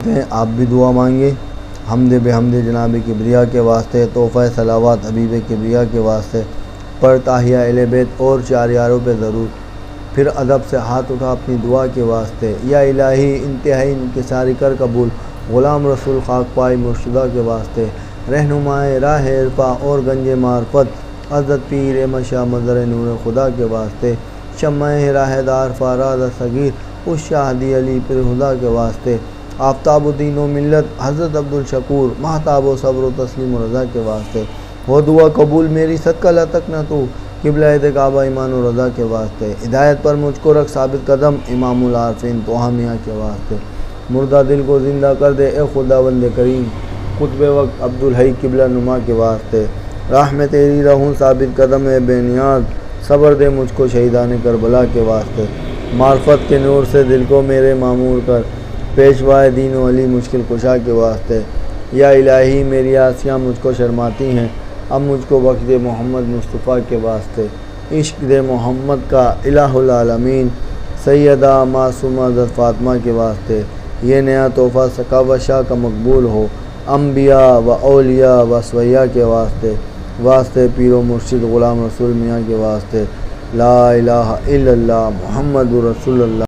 آپ بھی دعا مانگیں۔ حمد بحمد جناب کبریا کے واسطے، تحفہ صلوات حبیب کبریا کے واسطے، پر تاحیہ اہل بیت اور چار یاروں پہ ضرور۔ پھر ادب سے ہاتھ اٹھا اپنی دعا کے واسطے۔ یا الہی انتہائی انکساری کر قبول، غلام رسول خاک پائی مرشدہ کے واسطے، رہنمائے راہ عرفاں اور گنج معرفت حضرت پیر احمد شاہ مظہر نور خدا کے واسطے، شمع راہ دار فاراد صغیر اس شاہدی علی پیر خدا کے واسطے، آفتاب و دین و ملت حضرت عبدالشکور مہتاب و صبر و تسلیم و رضا کے واسطے، وہ دعا قبول میری صدقہ لا تک نہ تو قبلہ کعبہ ایمان و رضا کے واسطے، ہدایت پر مجھ کو رکھ ثابت قدم امام العارفین طہ میاں کے واسطے، مردہ دل کو زندہ کر دے اے خداوند کریم قطب وقت عبدالحی قبلہ نما کے واسطے، راہ میں تیری رہوں ثابت قدم اے بے نیاز صبر دے مجھ کو شہیدان کربلا کے واسطے، معرفت کے نور سے دل کو میرے معمور کر پیشوائے دین و علی مشکل کشا کے واسطے، یا الہی میری آسیاں مجھ کو شرماتی ہیں اب مجھ کو بخش دے محمد مصطفیٰ کے واسطے، عشق دے محمد کا الہ العالمین سیدہ معصومہ حضرت فاطمہ کے واسطے، یہ نیا تحفہ سخاوت شاہ کا مقبول ہو انبیاء و اولیاء و اصفیاء کے واسطے پیر و مرشد غلام رسول میاں کے واسطے، لا الہ الا اللہ محمد رسول اللہ۔